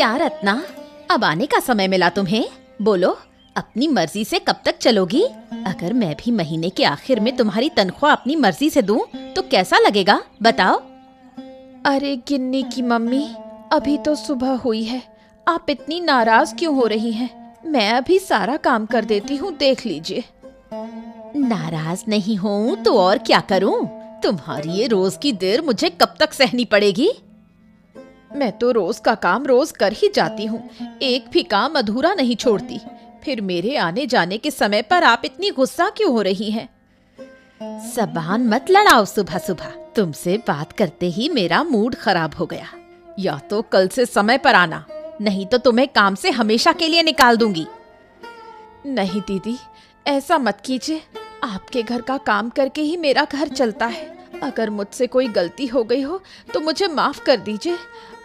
क्या रत्ना, अब आने का समय मिला तुम्हें? बोलो, अपनी मर्जी से कब तक चलोगी? अगर मैं भी महीने के आखिर में तुम्हारी तनख्वाह अपनी मर्जी से दूं, तो कैसा लगेगा बताओ? अरे गिन्नी की मम्मी, अभी तो सुबह हुई है, आप इतनी नाराज क्यों हो रही हैं? मैं अभी सारा काम कर देती हूँ, देख लीजिए। नाराज नहीं हूँ तो और क्या करूँ? तुम्हारी ये रोज की देर मुझे कब तक सहनी पड़ेगी? मैं तो रोज का काम रोज कर ही जाती हूँ, एक भी काम अधूरा नहीं छोड़ती। फिर मेरे आने जाने के समय पर आप इतनी गुस्सा क्यों हो रही हैं? ज़बान मत लड़ाओ सुबह सुबह। तुमसे बात करते ही मेरा मूड खराब हो गया। या तो कल से समय पर आना, नहीं तो तुम्हें काम से हमेशा के लिए निकाल दूंगी। नहीं दीदी, ऐसा मत कीजिए। आपके घर का काम करके ही मेरा घर चलता है। अगर मुझसे कोई गलती हो गई हो तो मुझे माफ कर दीजिए।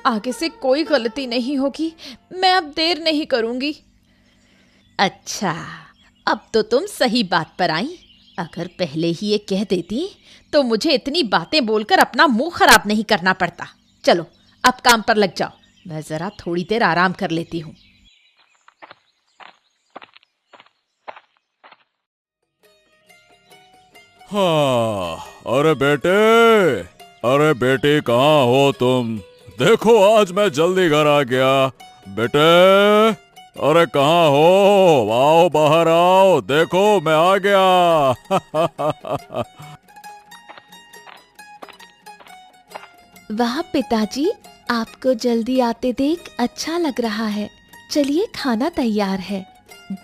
आगे से कोई गलती नहीं होगी। मैं अब देर नहीं करूंगी। अच्छा, अब तो तुम सही बात पर आई। अगर पहले ही ये कह देती तो मुझे इतनी बातें बोलकर अपना मुंह खराब नहीं करना पड़ता। चलो अब काम पर लग जाओ, मैं जरा थोड़ी देर आराम कर लेती हूँ। हाँ, अरे बेटे, अरे बेटी कहाँ हो तुम? देखो आज मैं जल्दी घर आ गया। बेटे, अरे कहाँ हो? आओ बाहर आओ, देखो मैं आ गया। वाह पिताजी, आपको जल्दी आते देख अच्छा लग रहा है। चलिए खाना तैयार है।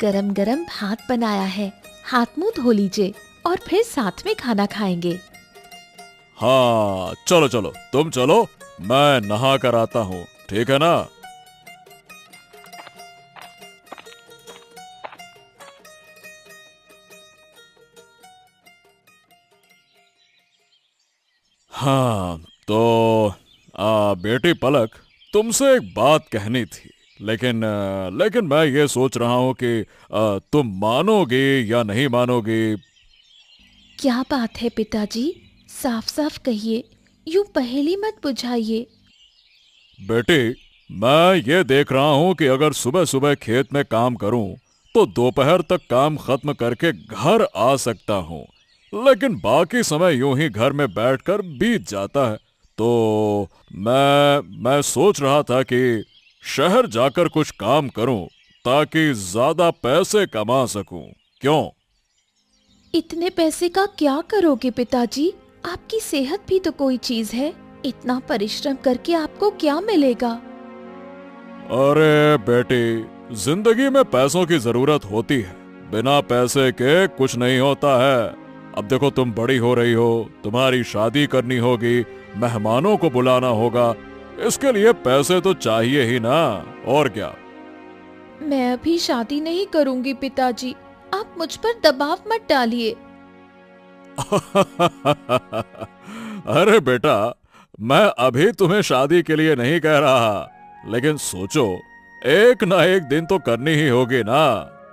गरम गरम भात बनाया है, हाथ मुंह धो लीजिए और फिर साथ में खाना खाएंगे। हाँ चलो चलो, तुम चलो, मैं नहा कर आता हूँ, ठीक है ना? हाँ तो बेटी पलक, तुमसे एक बात कहनी थी, लेकिन मैं ये सोच रहा हूँ कि तुम मानोगी या नहीं मानोगी। क्या बात है पिताजी, साफ साफ कहिए, यूं पहेली मत बुझाइए। बेटी, मैं ये देख रहा हूँ कि अगर सुबह सुबह खेत में काम करूँ तो दोपहर तक काम खत्म करके घर आ सकता हूँ, लेकिन बाकी समय यूं ही घर में बैठकर बीत जाता है। तो मैं सोच रहा था कि शहर जाकर कुछ काम करूं ताकि ज्यादा पैसे कमा सकूं। क्यों? इतने पैसे का क्या करोगे पिताजी? आपकी सेहत भी तो कोई चीज है। इतना परिश्रम करके आपको क्या मिलेगा? अरे बेटी, जिंदगी में पैसों की जरूरत होती है, बिना पैसे के कुछ नहीं होता है। अब देखो तुम बड़ी हो रही हो, तुम्हारी शादी करनी होगी, मेहमानों को बुलाना होगा, इसके लिए पैसे तो चाहिए ही ना, और क्या। मैं अभी शादी नहीं करूंगी पिताजी, आप मुझ पर दबाव मत डालिए। अरे बेटा, मैं अभी तुम्हें शादी के लिए नहीं कह रहा, लेकिन सोचो, एक ना एक दिन तो करनी ही होगी ना।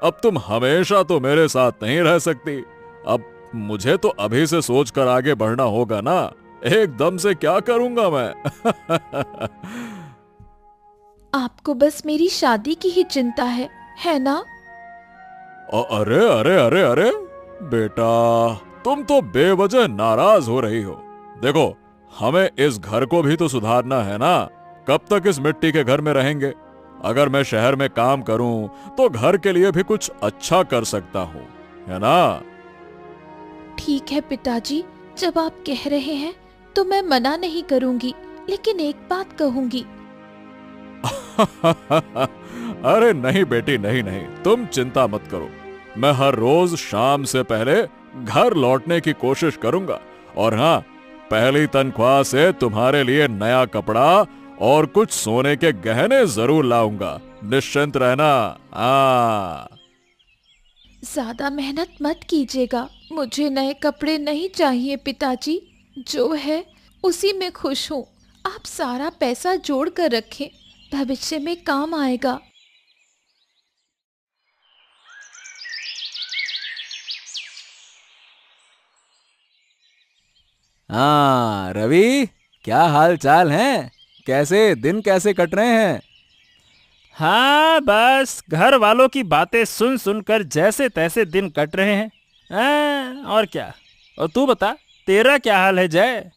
अब तुम हमेशा तो मेरे साथ नहीं रह सकती। अब मुझे तो अभी से सोचकर आगे बढ़ना होगा ना, एकदम से क्या करूंगा मैं। आपको बस मेरी शादी की ही चिंता है ना? अरे अरे अरे अरे बेटा, तुम तो बेवजह नाराज हो रही हो। देखो, हमें इस घर को भी तो सुधारना है ना। कब तक इस मिट्टी के घर में रहेंगे? अगर मैं शहर में काम करूं तो घर के लिए भी कुछ अच्छा कर सकता हूं, है ना? ठीक है पिताजी, जब आप कह रहे हैं तो मैं मना नहीं करूंगी, लेकिन एक बात कहूंगी। अरे नहीं बेटी, नहीं नहीं, तुम चिंता मत करो। मैं हर रोज शाम से पहले घर लौटने की कोशिश करूंगा, और हाँ, पहली तनख्वाह से तुम्हारे लिए नया कपड़ा और कुछ सोने के गहने जरूर लाऊंगा, निश्चिंत रहना। ज्यादा मेहनत मत कीजिएगा, मुझे नए कपड़े नहीं चाहिए पिताजी। जो है उसी में खुश हूँ। आप सारा पैसा जोड़ कर रखें, भविष्य में काम आएगा। हाँ रवि, क्या हाल चाल है? कैसे दिन कैसे कट रहे हैं? हाँ, बस घर वालों की बातें सुन सुनकर जैसे तैसे दिन कट रहे हैं। और क्या। और तू बता, तेरा क्या हाल है जय?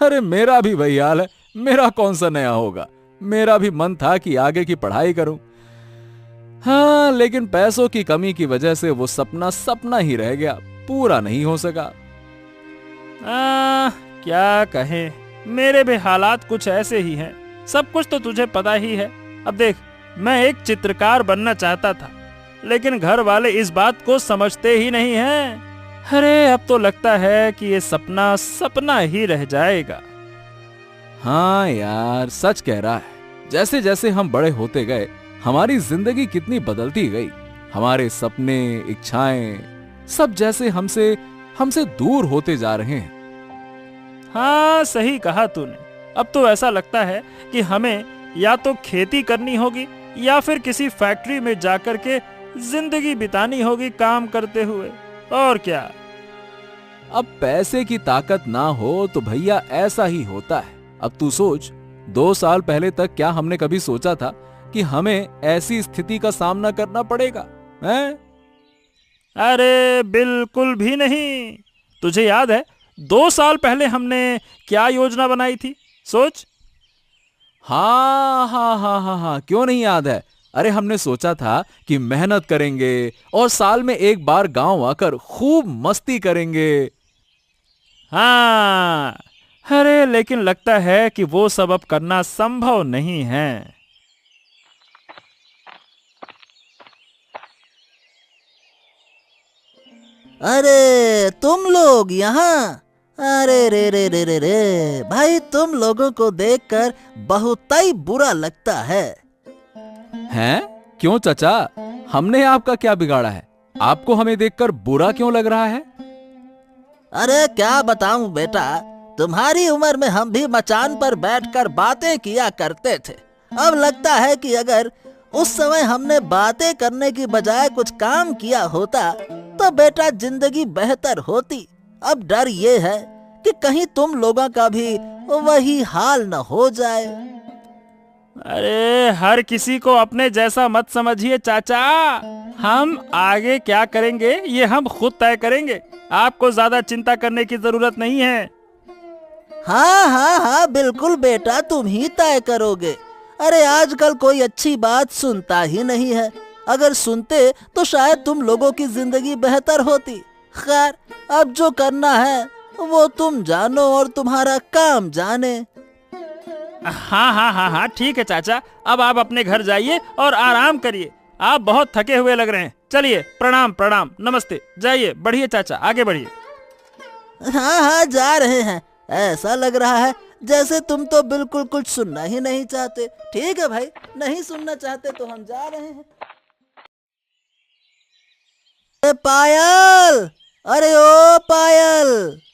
अरे मेरा भी वही हाल है। मेरा कौन सा नया होगा। मेरा भी मन था कि आगे की पढ़ाई करूं। हाँ, लेकिन पैसों की कमी की वजह से वो सपना सपना ही रह गया, पूरा नहीं हो सका। क्या कहें, मेरे भी हालात कुछ ऐसे ही हैं। सब कुछ तो तुझे पता ही है। अब देख, मैं एक चित्रकार बनना चाहता था, लेकिन घर वाले इस बात को समझते ही नहीं हैं। अरे अब तो लगता है कि ये सपना सपना ही रह जाएगा। हाँ यार, सच कह रहा है। जैसे जैसे हम बड़े होते गए, हमारी जिंदगी कितनी बदलती गई। हमारे सपने, इच्छाएं सब जैसे हमसे हमसे दूर होते जा रहे हैं। हाँ, सही कहा तूने। अब तो ऐसा लगता है कि हमें या तो खेती करनी होगी या फिर किसी फैक्ट्री में जाकर के जिंदगी बितानी होगी काम करते हुए। और क्या। अब पैसे की ताकत ना हो तो भैया ऐसा ही होता है। अब तू सोच, 2 साल पहले तक क्या हमने कभी सोचा था कि हमें ऐसी स्थिति का सामना करना पड़ेगा, हैं? अरे बिल्कुल भी नहीं। तुझे याद है 2 साल पहले हमने क्या योजना बनाई थी? सोच। हाँ हाँ हाँ हाँ हाँ, क्यों नहीं याद है। अरे हमने सोचा था कि मेहनत करेंगे और साल में एक बार गांव आकर खूब मस्ती करेंगे। हाँ, अरे लेकिन लगता है कि वो सब अब करना संभव नहीं है। अरे तुम लोग यहाँ। अरे रे रे रे रे रे भाई, तुम लोगों को देखकर बहुत ही बुरा लगता है। हैं? क्यों चाचा, हमने आपका क्या बिगाड़ा है? आपको हमें देखकर बुरा क्यों लग रहा है? अरे क्या बताऊं बेटा, तुम्हारी उम्र में हम भी मचान पर बैठकर बातें किया करते थे। अब लगता है कि अगर उस समय हमने बातें करने की बजाय कुछ काम किया होता तो बेटा जिंदगी बेहतर होती। अब डर ये है कि कहीं तुम लोगों का भी वही हाल न हो जाए। अरे हर किसी को अपने जैसा मत समझिए चाचा। हम आगे क्या करेंगे ये हम खुद तय करेंगे। आपको ज्यादा चिंता करने की जरूरत नहीं है। हाँ हाँ हाँ, बिल्कुल बेटा, तुम ही तय करोगे। अरे आजकल कोई अच्छी बात सुनता ही नहीं है। अगर सुनते तो शायद तुम लोगों की जिंदगी बेहतर होती। खैर, अब जो करना है वो तुम जानो और तुम्हारा काम जाने। हाँ हाँ हाँ हाँ, ठीक है चाचा। अब आप अपने घर जाइए और आराम करिए। आप बहुत थके हुए लग रहे हैं। चलिए, प्रणाम प्रणाम, नमस्ते। जाइए, बढ़िए चाचा, आगे बढ़िए। हाँ हाँ, जा रहे हैं। ऐसा लग रहा है जैसे तुम तो बिल्कुल कुछ सुनना ही नहीं चाहते। ठीक है भाई, नहीं सुनना चाहते तो हम जा रहे हैं। अरे पायल, अरे ओ पायल,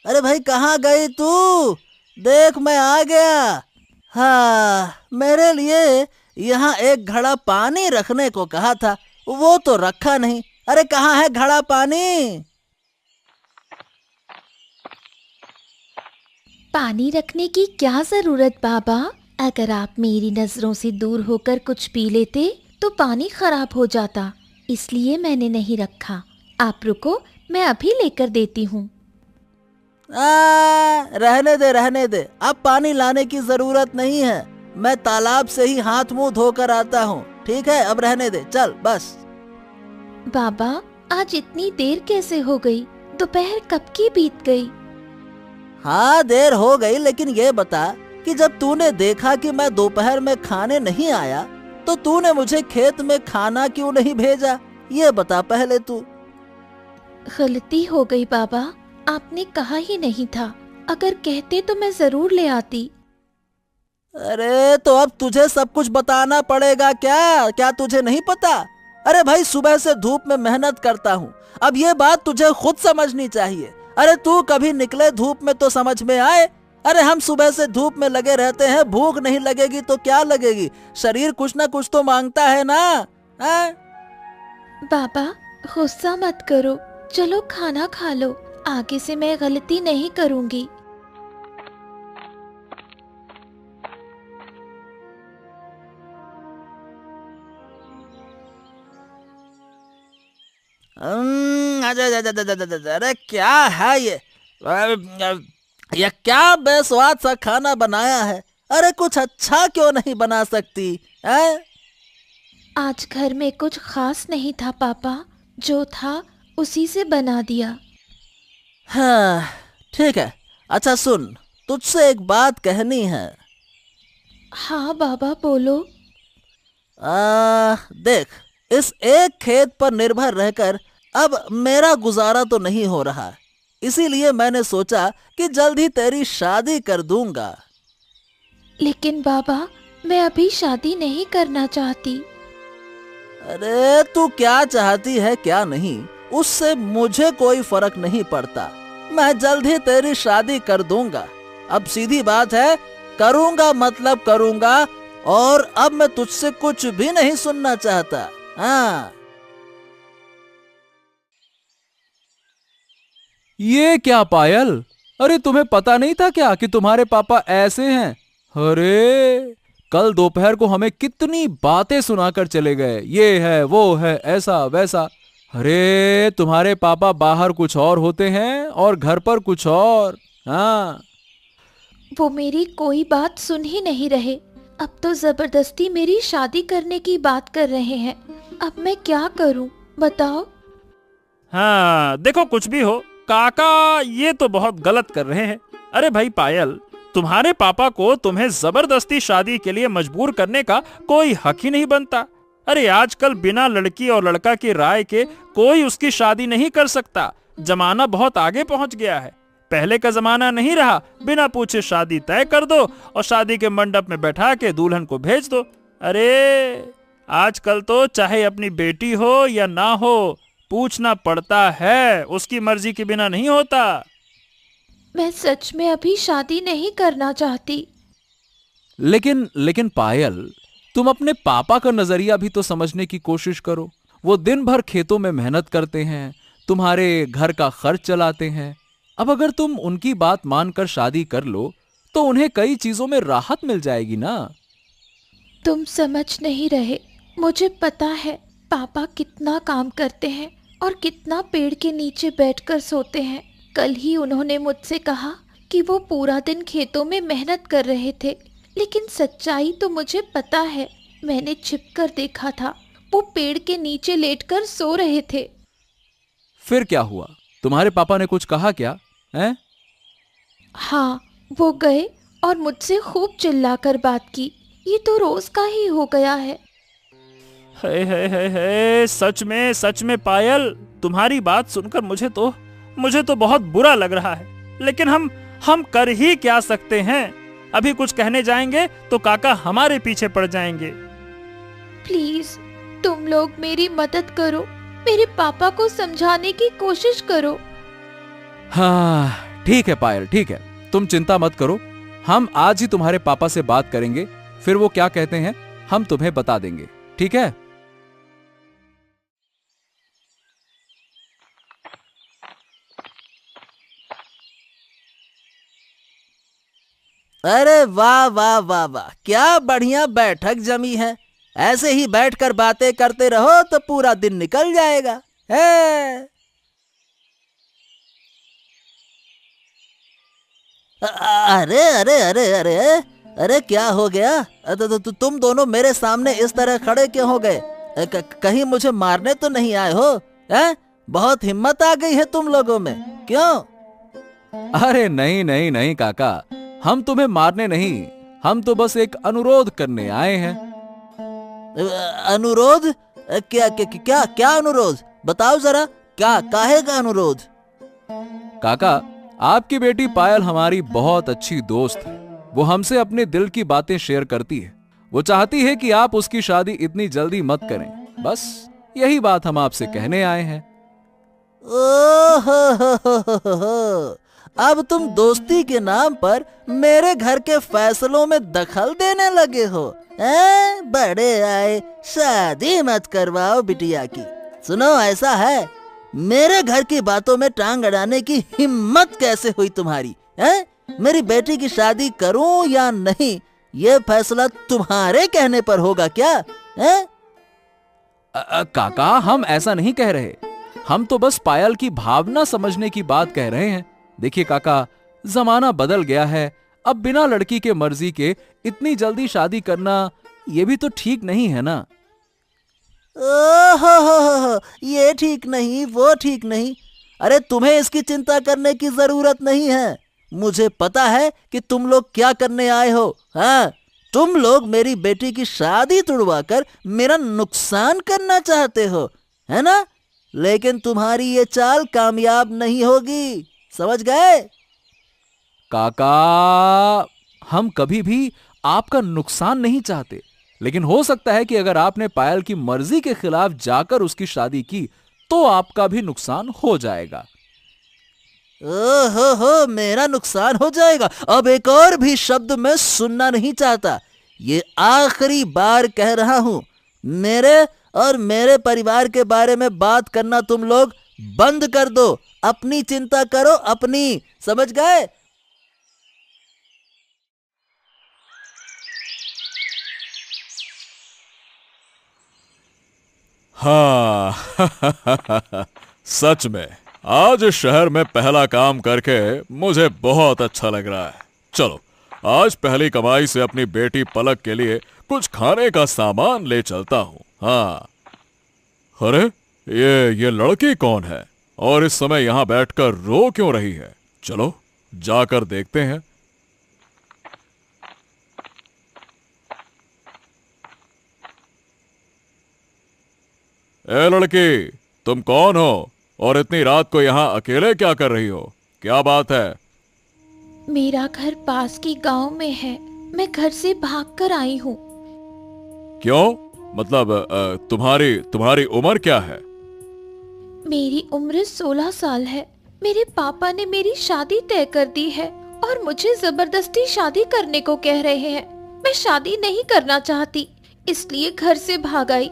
अरे भाई कहाँ गई तू? देख मैं आ गया। हाँ, मेरे लिए यहाँ एक घड़ा पानी रखने को कहा था, वो तो रखा नहीं। अरे कहाँ है घड़ा पानी? पानी रखने की क्या जरूरत बाबा? अगर आप मेरी नजरों से दूर होकर कुछ पी लेते तो पानी खराब हो जाता, इसलिए मैंने नहीं रखा। आप रुको, मैं अभी लेकर देती हूँ। रहने दे, अब पानी लाने की जरूरत नहीं है। मैं तालाब से ही हाथ मुंह धोकर आता हूँ। ठीक है, अब रहने दे, चल बस। बाबा, आज इतनी देर कैसे हो गई? दोपहर कब की बीत गई? हाँ देर हो गई, लेकिन ये बता कि जब तूने देखा कि मैं दोपहर में खाने नहीं आया तो तूने मुझे खेत में खाना क्यों नहीं भेजा? ये बता पहले तू। गलती हो गई बाबा, आपने कहा ही नहीं था। अगर कहते तो मैं जरूर ले आती। अरे तो अब तुझे सब कुछ बताना पड़ेगा क्या? क्या तुझे नहीं पता? अरे भाई, सुबह से धूप में मेहनत करता हूँ। अब ये बात तुझे खुद समझनी चाहिए। अरे तू कभी निकले धूप में तो समझ में आए। अरे हम सुबह से धूप में लगे रहते हैं, भूख नहीं लगेगी तो क्या लगेगी? शरीर कुछ ना कुछ तो मांगता है ना। बाबा, गुस्सा मत करो, चलो खाना खा लो। आगे से मैं गलती नहीं करूंगी। अरे क्या है ये? ये क्या बेस्वाद सा खाना बनाया है? अरे कुछ अच्छा क्यों नहीं बना सकती है? आज घर में कुछ खास नहीं था पापा, जो था उसी से बना दिया। हाँ ठीक है। अच्छा सुन, तुझसे एक बात कहनी है। हाँ बाबा बोलो। देख, इस एक खेत पर निर्भर रहकर अब मेरा गुजारा तो नहीं हो रहा, इसीलिए मैंने सोचा कि जल्द ही तेरी शादी कर दूंगा। लेकिन बाबा, मैं अभी शादी नहीं करना चाहती। अरे तू क्या चाहती है क्या नहीं, उससे मुझे कोई फर्क नहीं पड़ता। मैं जल्द ही तेरी शादी कर दूंगा। अब सीधी बात है, करूंगा मतलब करूंगा, और अब मैं तुझसे कुछ भी नहीं सुनना चाहता। हाँ। ये क्या पायल, अरे तुम्हें पता नहीं था क्या कि तुम्हारे पापा ऐसे हैं? अरे कल दोपहर को हमें कितनी बातें सुनाकर चले गए, ये है वो है ऐसा वैसा। अरे तुम्हारे पापा बाहर कुछ और होते हैं और घर पर कुछ और। हाँ, वो मेरी कोई बात सुन ही नहीं रहे। अब तो जबरदस्ती मेरी शादी करने की बात कर रहे हैं। अब मैं क्या करूं बताओ। हाँ देखो, कुछ भी हो काका, ये तो बहुत गलत कर रहे हैं। अरे भाई पायल, तुम्हारे पापा को तुम्हें जबरदस्ती शादी के लिए मजबूर करने का कोई हक ही नहीं बनता। अरे आजकल बिना लड़की और लड़का की राय के कोई उसकी शादी नहीं कर सकता। जमाना बहुत आगे पहुंच गया है। पहले का जमाना नहीं रहा, बिना पूछे शादी तय कर दो और शादी के मंडप में बैठा के दुल्हन को भेज दो। अरे आजकल तो चाहे अपनी बेटी हो या ना हो, पूछना पड़ता है, उसकी मर्जी के बिना नहीं होता। मैं सच में अभी शादी नहीं करना चाहती। लेकिन पायल, तुम अपने पापा का नजरिया भी तो समझने की कोशिश करो। वो दिन भर खेतों में मेहनत करते हैं, तुम्हारे घर का खर्च चलाते हैं। अब अगर तुम उनकी बात मानकर शादी कर लो तो उन्हें कई चीजों में राहत मिल जाएगी ना। तुम समझ नहीं रहे। मुझे पता है पापा कितना काम करते हैं और कितना पेड़ के नीचे बैठकर सोते हैं। कल ही उन्होंने मुझसे कहा कि वो पूरा दिन खेतों में मेहनत कर रहे थे, लेकिन सच्चाई तो मुझे पता है। मैंने छिपकर देखा था, वो पेड़ के नीचे लेटकर सो रहे थे। फिर क्या हुआ? तुम्हारे पापा ने कुछ कहा क्या हैं? हाँ, वो गए और मुझसे खूब चिल्लाकर बात की। ये तो रोज का ही हो गया है। है, सच में पायल, तुम्हारी बात सुनकर मुझे तो बहुत बुरा लग रहा है। लेकिन हम कर ही क्या सकते हैं? अभी कुछ कहने जाएंगे तो काका हमारे पीछे पड़ जाएंगे। प्लीज तुम लोग मेरी मदद करो, मेरे पापा को समझाने की कोशिश करो। हाँ ठीक है पायल, ठीक है, तुम चिंता मत करो। हम आज ही तुम्हारे पापा से बात करेंगे, फिर वो क्या कहते हैं हम तुम्हें बता देंगे, ठीक है? अरे वाह वाह वाह वाह, क्या बढ़िया बैठक जमी है। ऐसे ही बैठकर बातें करते रहो तो पूरा दिन निकल जाएगा। है अरे अरे अरे अरे अरे क्या हो गया? तुम दोनों मेरे सामने इस तरह खड़े क्यों हो गए? कहीं मुझे मारने तो नहीं आए हो? हैं? बहुत हिम्मत आ गई है तुम लोगों में, क्यों? अरे नहीं नहीं नहीं काका, हम तुम्हें मारने नहीं, हम तो बस एक अनुरोध करने आए हैं। अनुरोध? क्या क्या क्या क्या अनुरोध? बताओ जरा, क्या काहे का अनुरोध? काका, आपकी बेटी पायल हमारी बहुत अच्छी दोस्त है। वो हमसे अपने दिल की बातें शेयर करती है। वो चाहती है कि आप उसकी शादी इतनी जल्दी मत करें। बस यही बात हम आपसे कहने आए हैं। ओहो, अब तुम दोस्ती के नाम पर मेरे घर के फैसलों में दखल देने लगे हो? बड़े आए, शादी मत करवाओ बिटिया की। सुनो, ऐसा है, मेरे घर की बातों में टांग अड़ाने की हिम्मत कैसे हुई तुम्हारी? मेरी बेटी की शादी करूं या नहीं, ये फैसला तुम्हारे कहने पर होगा क्या? काका, हम ऐसा नहीं कह रहे। हम तो बस पायल की भावना समझने की बात कह रहे हैं। देखिए काका, जमाना बदल गया है। अब बिना लड़की के मर्जी के इतनी जल्दी शादी करना ये भी तो ठीक नहीं है ना। ओहो, ये ठीक नहीं, वो ठीक नहीं। अरे तुम्हें इसकी चिंता करने की जरूरत नहीं है। मुझे पता है कि तुम लोग क्या करने आए हो। हाँ, तुम लोग मेरी बेटी की शादी तुड़वाकर मेरा नुकसान करना चाहते हो, है ना? लेकिन तुम्हारी ये चाल कामयाब नहीं होगी, समझ गए? काका, हम कभी भी आपका नुकसान नहीं चाहते, लेकिन हो सकता है कि अगर आपने पायल की मर्जी के खिलाफ जाकर उसकी शादी की तो आपका भी नुकसान हो जाएगा। ओहो, मेरा नुकसान हो जाएगा? अब एक और भी शब्द मैं सुनना नहीं चाहता। ये आखिरी बार कह रहा हूं। मेरे और मेरे परिवार के बारे में बात करना तुम लोग बंद कर दो। अपनी चिंता करो, अपनी, समझ गए? हाँ सच में आज इस शहर में पहला काम करके मुझे बहुत अच्छा लग रहा है। चलो, आज पहली कमाई से अपनी बेटी पलक के लिए कुछ खाने का सामान ले चलता हूँ। हाँ, अरे ये लड़की कौन है और इस समय यहाँ बैठकर रो क्यों रही है? चलो जाकर देखते हैं। ए लड़की, तुम कौन हो और इतनी रात को यहाँ अकेले क्या कर रही हो? क्या बात है? मेरा घर पास के गांव में है। मैं घर से भागकर आई हूँ। क्यों? मतलब तुम्हारी उम्र क्या है? मेरी उम्र 16 साल है। मेरे पापा ने मेरी शादी तय कर दी है और मुझे जबरदस्ती शादी करने को कह रहे हैं। मैं शादी नहीं करना चाहती, इसलिए घर से भाग आई।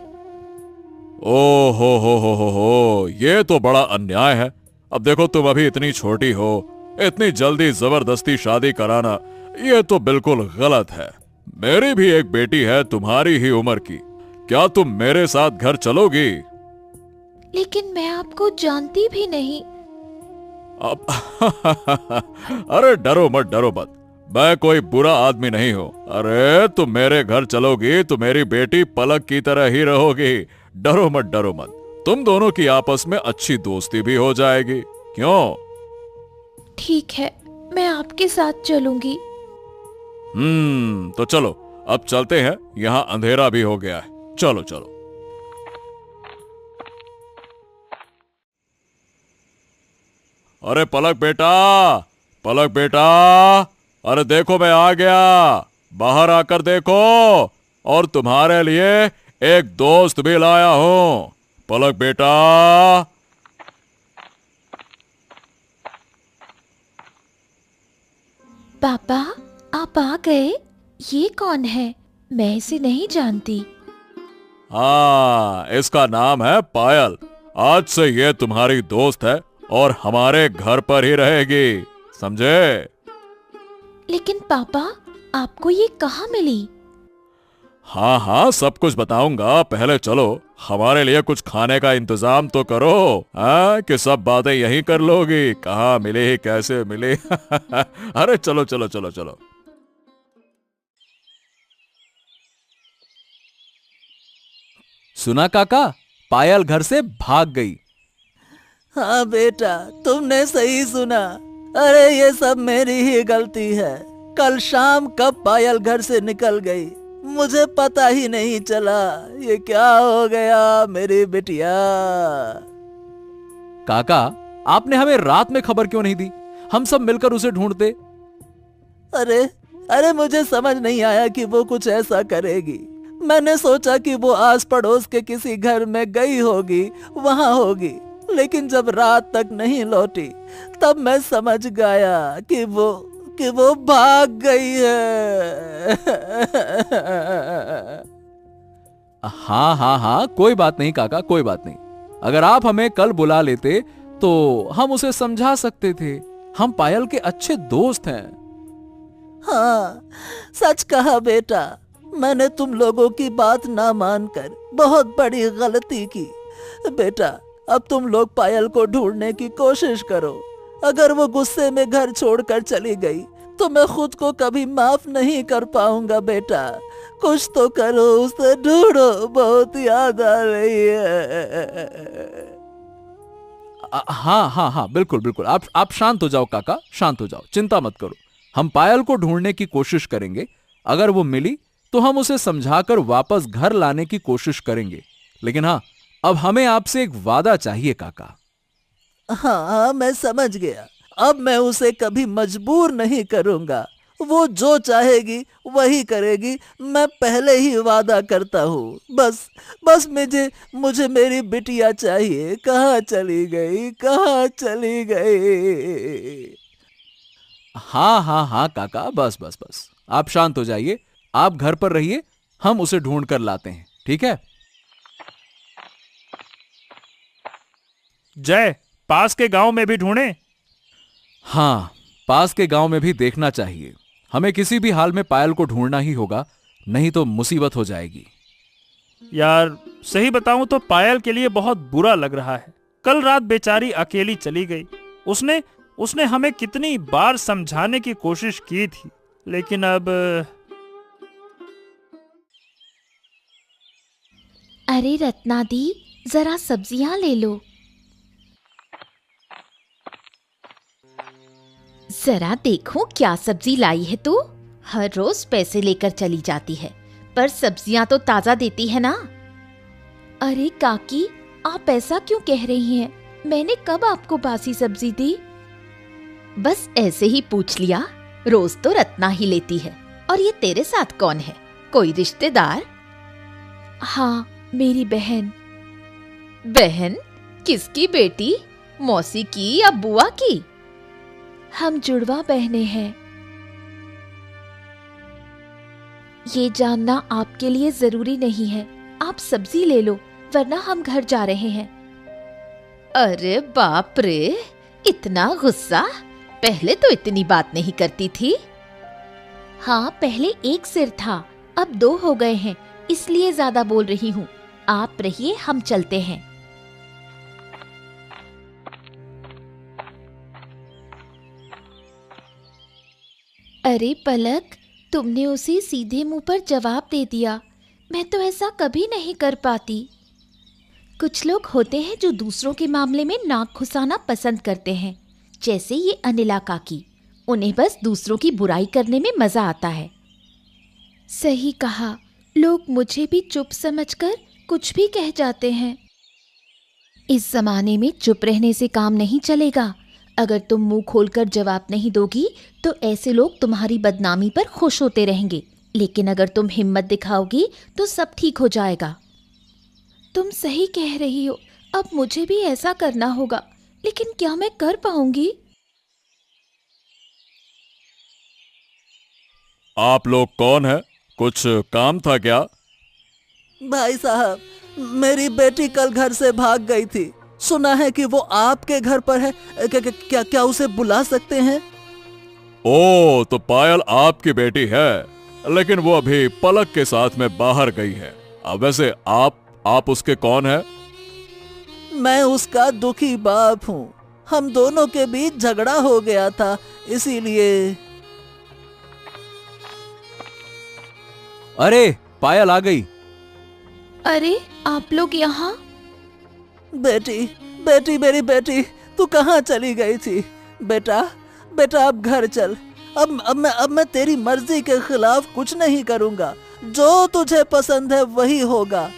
ओ हो, ये तो बड़ा अन्याय है। अब देखो, तुम अभी इतनी छोटी हो, इतनी जल्दी जबरदस्ती शादी कराना ये तो बिल्कुल गलत है। मेरी भी एक बेटी है तुम्हारी ही उम्र की। क्या तुम मेरे साथ घर चलोगी? लेकिन मैं आपको जानती भी नहीं। अब अरे डरो मत, मैं कोई बुरा आदमी नहीं हूँ। अरे तुम मेरे घर चलोगी तो मेरी बेटी पलक की तरह ही रहोगी। डरो मत, तुम दोनों की आपस में अच्छी दोस्ती भी हो जाएगी। क्यों? ठीक है, मैं आपके साथ चलूंगी। तो चलो, अब चलते हैं, यहाँ अंधेरा भी हो गया है। चलो चलो। अरे पलक बेटा, अरे देखो मैं आ गया। बाहर आकर देखो, और तुम्हारे लिए एक दोस्त भी लाया हूं। पलक बेटा। पापा, आप आ गए? ये कौन है? मैं इसे नहीं जानती। हाँ, इसका नाम है पायल। आज से ये तुम्हारी दोस्त है और हमारे घर पर ही रहेगी, समझे? लेकिन पापा, आपको ये कहाँ मिली? हाँ, सब कुछ बताऊंगा। पहले चलो, हमारे लिए कुछ खाने का इंतजाम तो करो। हाँ, कि सब बातें यहीं कर लोगी। कहाँ मिली, कैसे मिली? अरे चलो चलो चलो चलो। सुना काका, पायल घर से भाग गई। हाँ बेटा, तुमने सही सुना। अरे ये सब मेरी ही गलती है। कल शाम कब पायल घर से निकल गई मुझे पता ही नहीं चला। ये क्या हो गया मेरी बिटिया? काका, आपने हमें रात में खबर क्यों नहीं दी? हम सब मिलकर उसे ढूंढते। अरे मुझे समझ नहीं आया कि वो कुछ ऐसा करेगी। मैंने सोचा कि वो आस पड़ोस के किसी घर में गई होगी, वहां होगी। लेकिन जब रात तक नहीं लौटी तब मैं समझ गया कि वो भाग गई है। हाँ, कोई बात नहीं काका, कोई बात नहीं। अगर आप हमें कल बुला लेते तो हम उसे समझा सकते थे। हम पायल के अच्छे दोस्त हैं। हाँ, सच कहा बेटा। मैंने तुम लोगों की बात ना मानकर बहुत बड़ी गलती की। बेटा, अब तुम लोग पायल को ढूंढने की कोशिश करो। अगर वो गुस्से में घर छोड़कर चली गई तो मैं खुद को कभी माफ नहीं कर पाऊंगा। बेटा कुछ तो करो, उसे ढूंढो, बहुत याद आ रही है। हाँ हाँ हाँ, बिल्कुल बिल्कुल, आप शांत हो जाओ काका, शांत हो जाओ, चिंता मत करो। हम पायल को ढूंढने की कोशिश करेंगे। अगर वो मिली तो हम उसे समझाकर वापस घर लाने की कोशिश करेंगे। लेकिन हाँ, अब हमें आपसे एक वादा चाहिए काका। हाँ मैं समझ गया। अब मैं उसे कभी मजबूर नहीं करूंगा। वो जो चाहेगी वही करेगी, मैं पहले ही वादा करता हूँ। बस मुझे मेरी बिटिया चाहिए। कहाँ चली गई, कहाँ चली गई? हाँ हाँ हाँ काका, बस बस बस, आप शांत हो जाइए। आप घर पर रहिए, हम उसे ढूंढ कर लाते हैं, ठीक है? जय, पास के गांव में भी ढूंढे? हाँ, पास के गांव में भी देखना चाहिए। हमें किसी भी हाल में पायल को ढूंढना ही होगा, नहीं तो मुसीबत हो जाएगी। यार सही बताऊं तो पायल के लिए बहुत बुरा लग रहा है। कल रात बेचारी अकेली चली गई। उसने हमें कितनी बार समझाने की कोशिश की थी, लेकिन अब। अरे रत्ना दी, जरा सब्जियां ले लो। जरा देखो क्या सब्जी लाई है तू। हर रोज पैसे लेकर चली जाती है, पर सब्जियां तो ताजा देती है ना। अरे काकी, आप ऐसा क्यों कह रही हैं? मैंने कब आपको बासी सब्जी दी? बस ऐसे ही पूछ लिया। रोज तो रत्ना ही लेती है। और ये तेरे साथ कौन है? कोई रिश्तेदार? हाँ, मेरी बहन। बहन? किसकी बेटी? मौसी की या बुआ की? हम जुड़वा बहनें हैं। ये जानना आपके लिए जरूरी नहीं है। आप सब्जी ले लो, वरना हम घर जा रहे हैं। अरे बाप रे, इतना गुस्सा? पहले तो इतनी बात नहीं करती थी। हाँ, पहले एक सिर था, अब 2 हो गए हैं, इसलिए ज्यादा बोल रही हूँ। आप रहिए, हम चलते हैं। अरे पलक, तुमने उसे सीधे मुंह पर जवाब दे दिया। मैं तो ऐसा कभी नहीं कर पाती। कुछ लोग होते हैं जो दूसरों के मामले में नाक घुसाना पसंद करते हैं, जैसे ये अनिला काकी। उन्हें बस दूसरों की बुराई करने में मजा आता है। सही कहा, लोग मुझे भी चुप समझकर कुछ भी कह जाते हैं। इस जमाने में चुप रहने से काम नहीं चलेगा। अगर तुम मुंह खोलकर जवाब नहीं दोगी तो ऐसे लोग तुम्हारी बदनामी पर खुश होते रहेंगे, लेकिन अगर तुम हिम्मत दिखाओगी तो सब ठीक हो जाएगा। तुम सही कह रही हो, अब मुझे भी ऐसा करना होगा, लेकिन क्या मैं कर पाऊंगी? आप लोग कौन है? कुछ काम था क्या? भाई साहब, मेरी बेटी कल घर से भाग गई थी। सुना है कि वो आपके घर पर है। क्या उसे बुला सकते हैं? ओ, तो पायल आपकी बेटी है, लेकिन वो अभी पलक के साथ में बाहर गई है। अब वैसे आप उसके कौन है? मैं उसका दुखी बाप हूँ। हम दोनों के बीच झगड़ा हो गया था, इसीलिए। अरे पायल आ गई। अरे आप लोग यहाँ? बेटी मेरी बेटी, तू कहाँ चली गई थी? बेटा अब घर चल। अब मैं तेरी मर्जी के खिलाफ कुछ नहीं करूँगा। जो तुझे पसंद है वही होगा।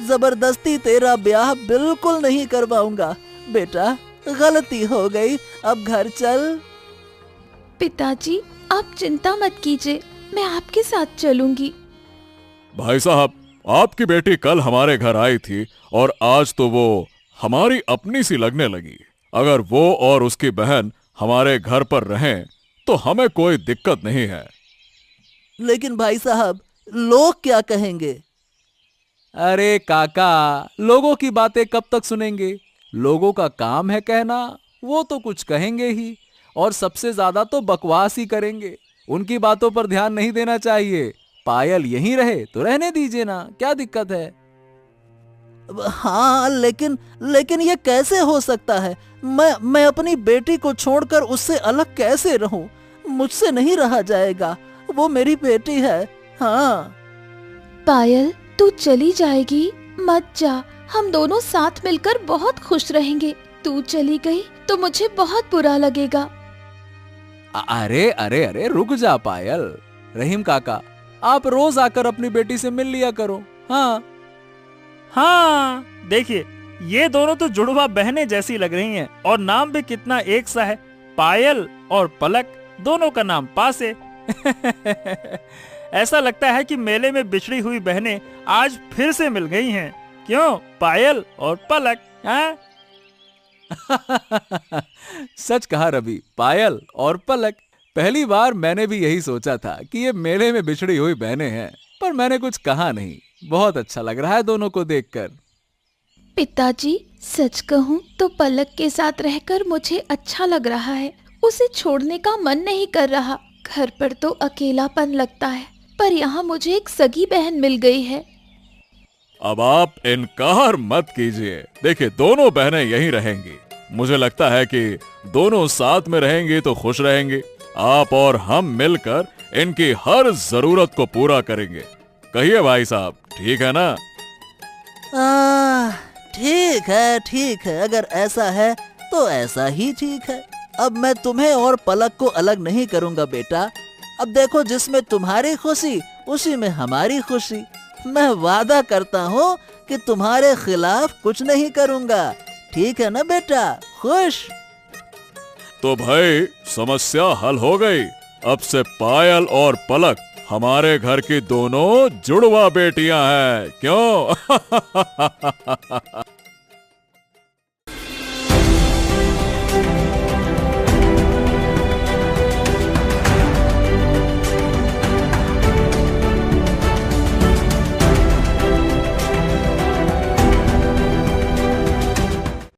जबरदस्ती तेरा ब्याह बिल्कुल नहीं करवाऊंगा। बेटा, गलती हो गई, अब घर चल। पिताजी, आप चिंता मत कीजिए, मैं आपके साथ चलूंगी। भाई साहब, आपकी बेटी कल हमारे घर आई थी और आज तो वो हमारी अपनी सी लगने लगी। अगर वो और उसकी बहन हमारे घर पर रहें तो हमें कोई दिक्कत नहीं है। लेकिन भाई साहब, लोग क्या कहेंगे? अरे काका, लोगों की बातें कब तक सुनेंगे? लोगों का काम है कहना, वो तो कुछ कहेंगे ही, और सबसे ज्यादा तो बकवास ही करेंगे। उनकी बातों पर ध्यान नहीं देना चाहिए। पायल यहीं रहे तो रहने दीजिए ना, क्या दिक्कत है? हाँ, लेकिन ये कैसे हो सकता है? मैं अपनी बेटी को छोड़कर उससे अलग कैसे रहूं? मुझसे नहीं रहा जाएगा, वो मेरी बेटी है। हाँ। पायल, तू चली जाएगी? मत जा, हम दोनों साथ मिलकर बहुत खुश रहेंगे। तू चली गई तो मुझे बहुत बुरा लगेगा। अरे अरे अरे रुक जा पायल। रहीम काका, आप रोज आकर अपनी बेटी से मिल लिया करो। हाँ हाँ, देखिए ये दोनों तो जुड़वा बहनें जैसी लग रही हैं और नाम भी कितना एक सा है, पायल और पलक, दोनों का नाम पास है। ऐसा लगता है कि मेले में बिछड़ी हुई बहनें आज फिर से मिल गई हैं। क्यों पायल और पलक? हाँ? सच कहा रवि, पायल और पलक। पहली बार मैंने भी यही सोचा था कि ये मेले में बिछड़ी हुई बहनें हैं, पर मैंने कुछ कहा नहीं। बहुत अच्छा लग रहा है दोनों को देखकर। पिताजी, सच कहूँ तो पलक के साथ रहकर मुझे अच्छा लग रहा है। उसे छोड़ने का मन नहीं कर रहा। घर पर तो अकेलापन लगता है, पर यहाँ मुझे एक सगी बहन मिल गई है। अब आप इनकार मत कीजिए। देखिए दोनों बहनें यहीं रहेंगी। मुझे लगता है कि दोनों साथ में रहेंगी तो खुश रहेंगी। आप और हम मिलकर इनकी हर जरूरत को पूरा करेंगे। कहिए भाई साहब, ठीक है ना? ठीक है, अगर ऐसा है तो ऐसा ही ठीक है। अब मैं तुम्हें और पलक को अलग नहीं करूंगा बेटा। अब देखो, जिसमें तुम्हारी खुशी उसी में हमारी खुशी। मैं वादा करता हूँ कि तुम्हारे खिलाफ कुछ नहीं करूंगा। ठीक है ना बेटा? खुश? तो भाई समस्या हल हो गई। अब से पायल और पलक हमारे घर की दोनों जुड़वा बेटियां हैं। क्यों?